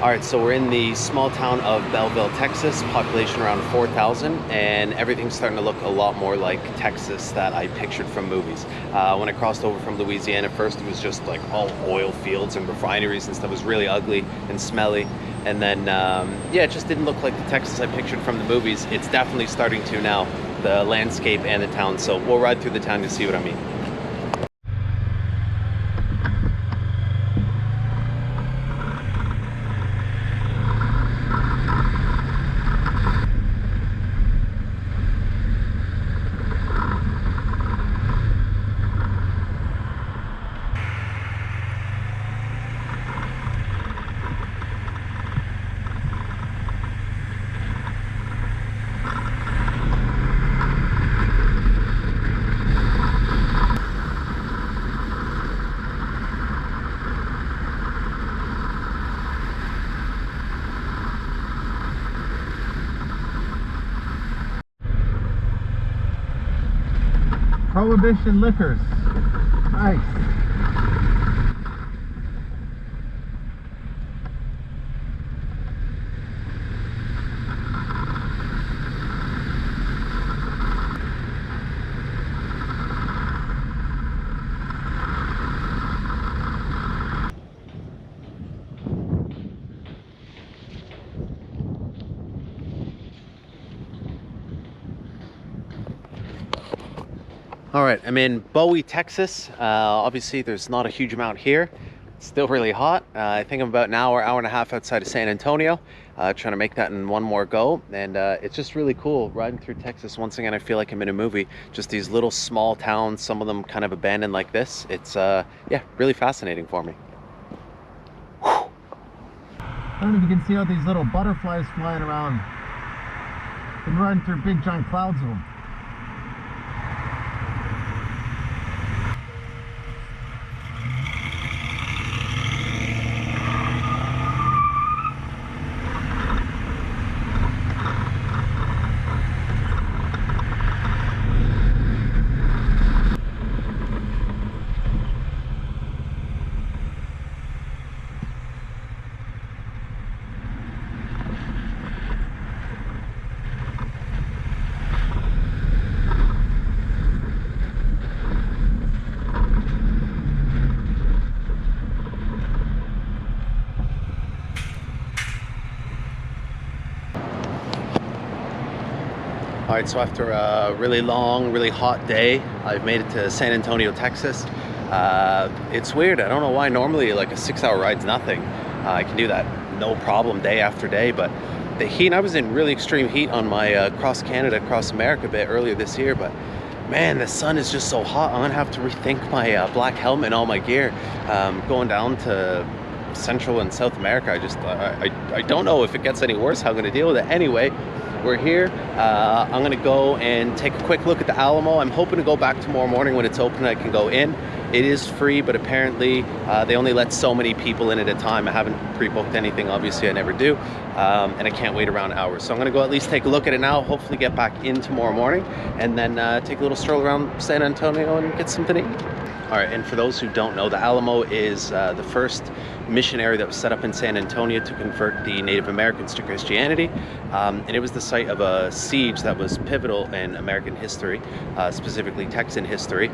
All right, so we're in the small town of Belleville, Texas, population around 4,000, and everything's starting to look a lot more like Texas that I pictured from movies. When I crossed over from Louisiana, first it was just like all oil fields and refineries and stuff. It was really ugly and smelly. And then, yeah, it just didn't look like the Texas I pictured from the movies. It's definitely starting to now, the landscape and the town. So we'll ride through the town to see what I mean. Prohibition liquors. Nice. All right, I'm in Bowie, Texas. Obviously, there's not a huge amount here. It's still really hot. I think I'm about an hour and a half outside of San Antonio, trying to make that in one more go. And it's just really cool riding through Texas. Once again, I feel like I'm in a movie. Just these little small towns, some of them kind of abandoned like this. It's, yeah, really fascinating for me. I don't know if you can see all these little butterflies flying around. Been riding through big giant clouds of them. All right, so after a really long, really hot day, I've made it to San Antonio, Texas. It's weird. I don't know why. Normally, like a 6-hour ride's nothing. I can do that no problem day after day, but the heat, I was in really extreme heat on my cross Canada, cross America bit earlier this year, but man, the sun is just so hot. I'm gonna have to rethink my black helmet and all my gear. Going down to Central and South America, I don't know if it gets any worse, how I'm gonna deal with it. Anyway, we're here. I'm gonna go and take a quick look at the Alamo. I'm hoping to go back tomorrow morning when it's open. I can go in. It is free, but apparently they only let so many people in at a time. I haven't pre-booked anything, obviously I never do, and I can't wait around hours. So I'm gonna go at least take a look at it now, hopefully get back in tomorrow morning, and then take a little stroll around San Antonio and get something to eat. All right, and for those who don't know, the Alamo is the first missionary that was set up in San Antonio to convert the Native Americans to Christianity. And it was the site of a siege that was pivotal in American history, specifically Texan history.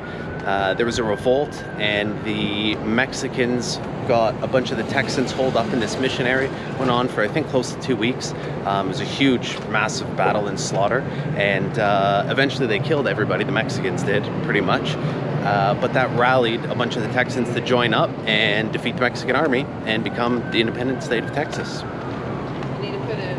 There was a revolt, and the Mexicans got a bunch of the Texans holed up in this missionary. Went on for, I think, close to 2 weeks. It was a huge, massive battle and slaughter, and eventually they killed everybody. The Mexicans did, pretty much. But that rallied a bunch of the Texans to join up and defeat the Mexican army and become the independent state of Texas. Need to put it.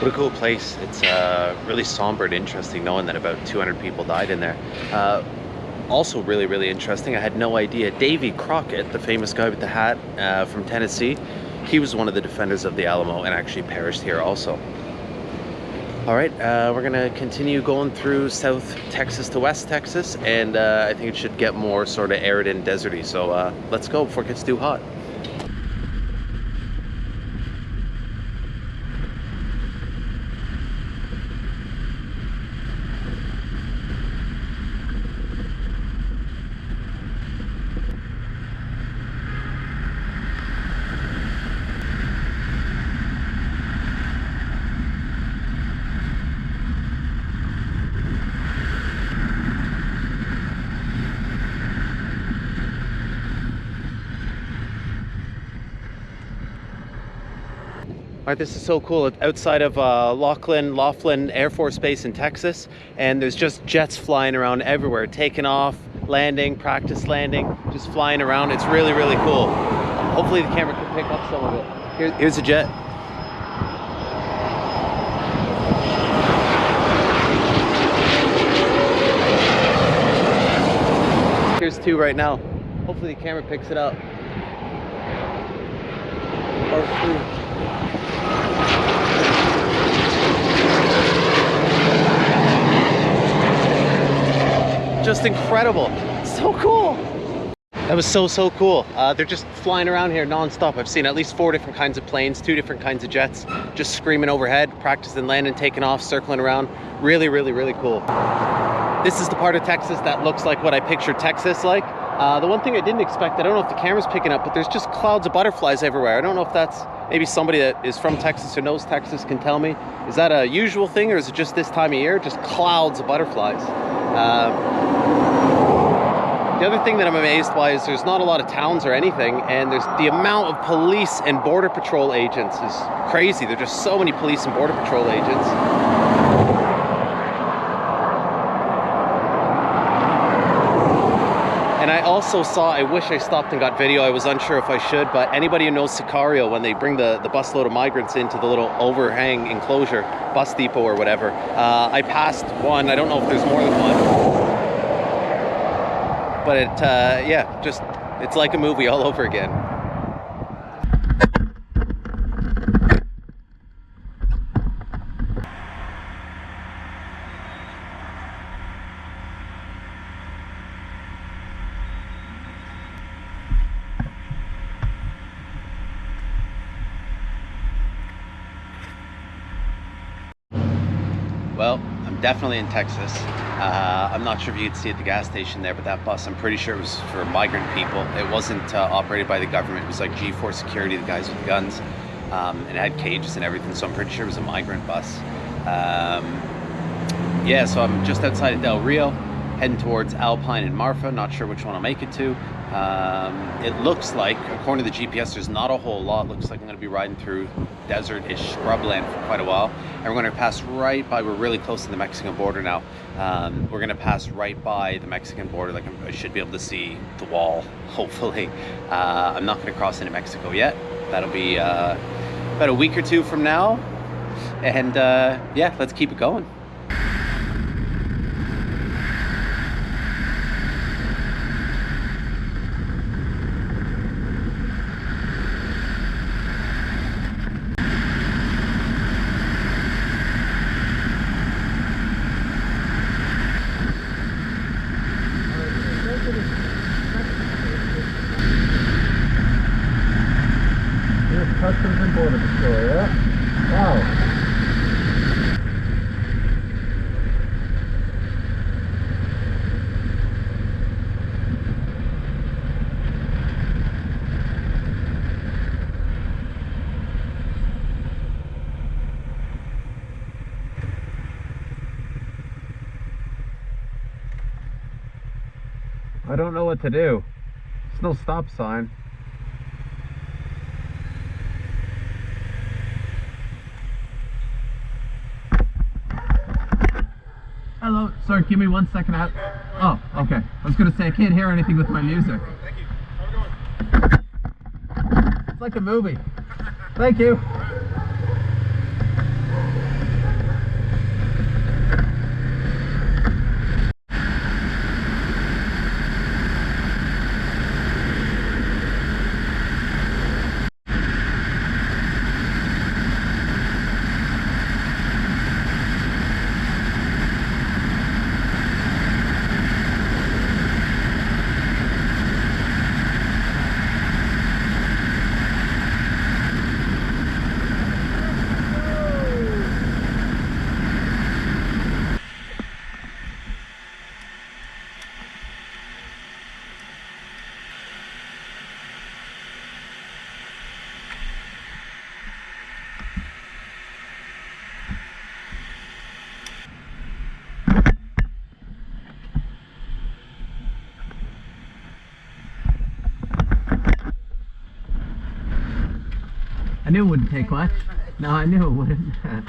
What a cool place. It's really somber and interesting knowing that about 200 people died in there. Also really, really interesting, I had no idea, Davy Crockett, the famous guy with the hat from Tennessee, he was one of the defenders of the Alamo and actually perished here also. All right, we're gonna continue going through South Texas to West Texas, and I think it should get more sort of arid and deserty, so let's go before it gets too hot. All right, this is so cool. It's outside of Laughlin Airforce Base in Texas, and there's just jets flying around everywhere, taking off, landing, practice landing, just flying around. It's really, really cool. Hopefully the camera can pick up some of it. Here's a jet. Here's two right now. Hopefully the camera picks it up. Or three. Just incredible. So cool. That was so cool. They're just flying around here non-stop. I've seen at least 4 different kinds of planes, 2 different kinds of jets, just screaming overhead, practicing landing, taking off, circling around. Really, really, really cool. This is the part of Texas that looks like what I pictured Texas like. The one thing I didn't expect, I don't know if the camera's picking up, but there's just clouds of butterflies everywhere. I don't know if that's maybe somebody that is from Texas or knows Texas can tell me. Is that a usual thing, or is it just this time of year? Just clouds of butterflies. The other thing that I'm amazed by is there's not a lot of towns or anything, and there's the amount of police and border patrol agents is crazy. There's just so many police and border patrol agents. And I also saw, I wish I stopped and got video, I was unsure if I should, but anybody who knows Sicario, when they bring the busload of migrants into the little overhang enclosure, bus depot or whatever, I passed one, I don't know if there's more than one, but yeah, just, it's like a movie all over again. Well, I'm definitely in Texas. I'm not sure if you could see at the gas station there, but that bus, I'm pretty sure it was for migrant people. It wasn't operated by the government. It was like G4 security, the guys with guns. It had cages and everything, so I'm pretty sure it was a migrant bus. Yeah, so I'm just outside of Del Rio, heading towards Alpine and Marfa. Not sure which one I'll make it to. It looks like, according to the GPS, there's not a whole lot. Looks like I'm going to be riding through desert-ish scrubland for quite a while. And we're going to pass right by, we're really close to the Mexican border now. We're going to pass right by the Mexican border. Like, I should be able to see the wall, hopefully. I'm not going to cross into Mexico yet. That'll be about a week or 2 from now. And yeah, let's keep it going. Customs and Border Patrol, yeah? Wow. I don't know what to do. There's no stop sign. Hello, sorry, give me 1 second. Oh, okay. I was gonna say I can't hear anything with my music. Thank you. Have a good one. It's like a movie. Thank you. knew it wouldn't take much. No, I knew it wouldn't. There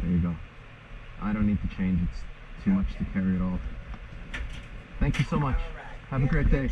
you go. I don't need to change. It's too much to carry it all. Thank you so much. Have a great day.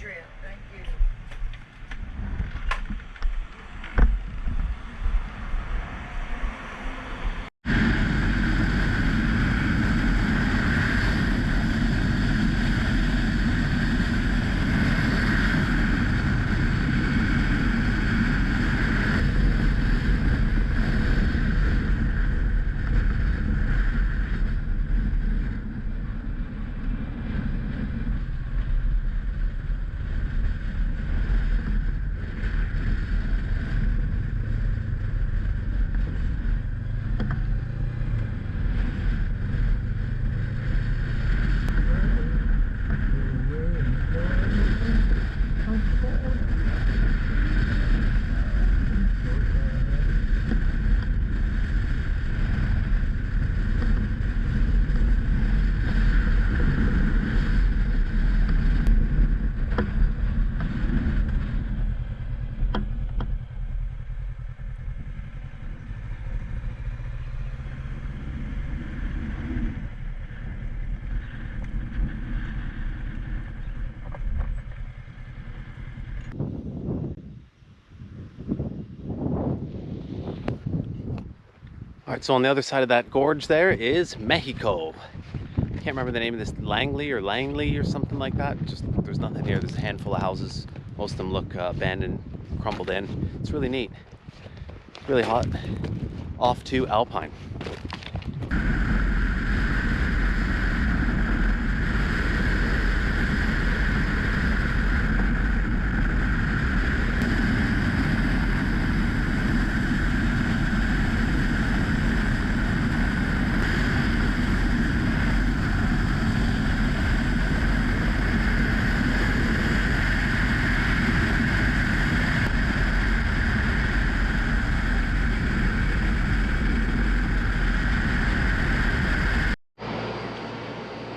All right, so on the other side of that gorge there is Mexico. I can't remember the name of this, Langley or something like that. Just, there's nothing here. There's a handful of houses. Most of them look abandoned, crumbled in. It's really neat. Really hot. Off to Alpine.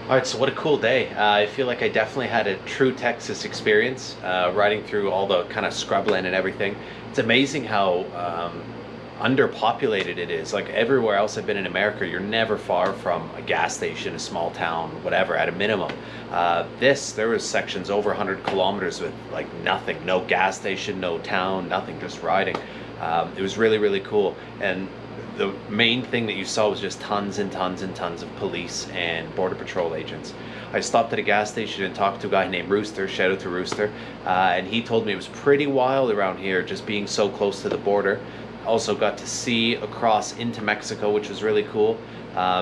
All right, so what a cool day. I feel like I definitely had a true Texas experience riding through all the kind of scrubland and everything. It's amazing how underpopulated it is. Like everywhere else I've been in America, you're never far from a gas station, a small town, whatever, at a minimum. There was sections over 100 kilometers with like nothing, no gas station, no town, nothing, just riding. It was really, really cool. And the main thing that you saw was just tons and tons and tons of police and border patrol agents. I stopped at a gas station and talked to a guy named Rooster, shout out to Rooster, and he told me it was pretty wild around here just being so close to the border. Also got to see across into Mexico, which was really cool.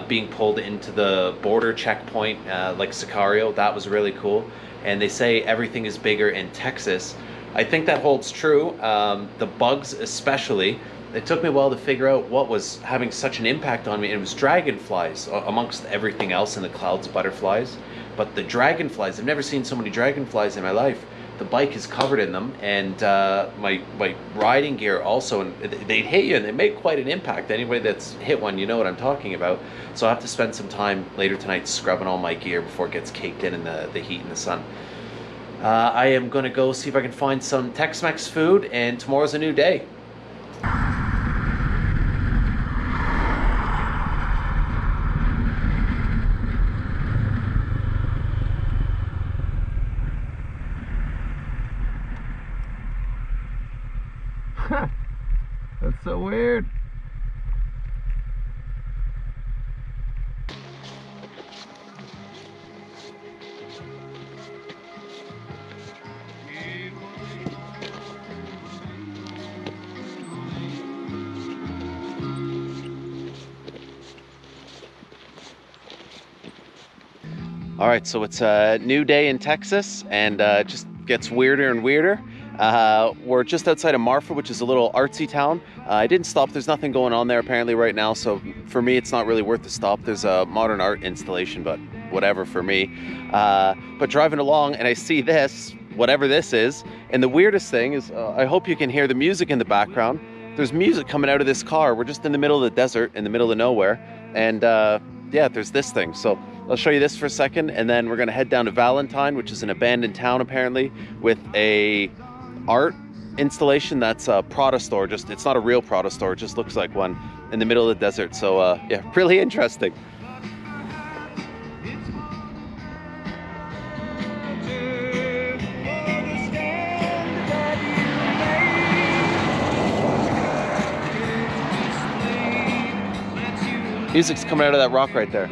Being pulled into the border checkpoint like Sicario, that was really cool. And they say everything is bigger in Texas. I think that holds true. The bugs especially. It took me a while to figure out what was having such an impact on me. It was dragonflies amongst everything else in the clouds of butterflies. But the dragonflies, I've never seen so many dragonflies in my life. The bike is covered in them, and my riding gear also, and they'd hit you and they make quite an impact. Anybody that's hit one, you know what I'm talking about. So I have to spend some time later tonight scrubbing all my gear before it gets caked in the heat and the sun. I am gonna go see if I can find some Tex-Mex food, and tomorrow's a new day. That's so weird. All right, so it's a new day in Texas, and just gets weirder and weirder. We're just outside of Marfa, which is a little artsy town. I didn't stop. There's nothing going on there apparently right now, so for me it's not really worth the stop. There's a modern art installation, but whatever for me. But driving along and I see this, whatever this is, and the weirdest thing is, I hope you can hear the music in the background. There's music coming out of this car. We're just in the middle of the desert, in the middle of nowhere, and yeah, there's this thing. So I'll show you this for a second, and then we're gonna head down to Valentine, which is an abandoned town apparently, with a art installation that's a Prada store. Just, it's not a real Prada store, it just looks like one in the middle of the desert. So yeah, really interesting. Music's coming out of that rock right there.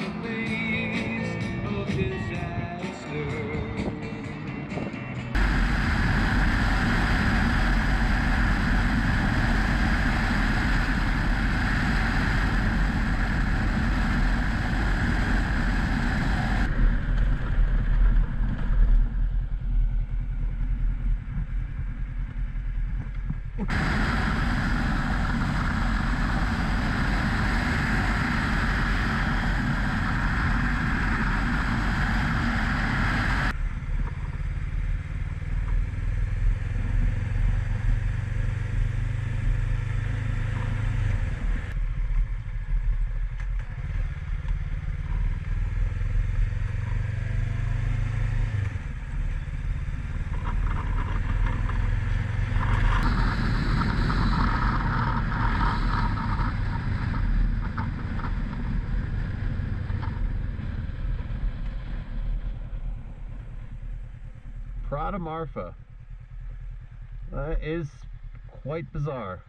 Prada Marfa. That is quite bizarre.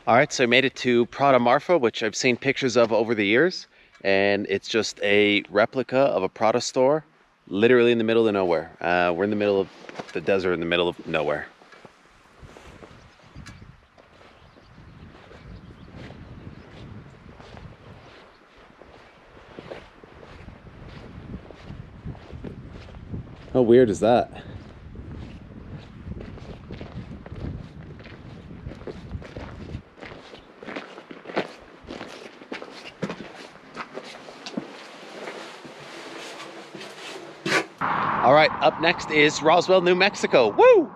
All right, so I made it to Prada Marfa, which I've seen pictures of over the years, and it's just a replica of a Prada store, literally in the middle of nowhere. We're in the middle of the desert, in the middle of nowhere. How weird is that? All right, up next is Roswell, New Mexico. Woo!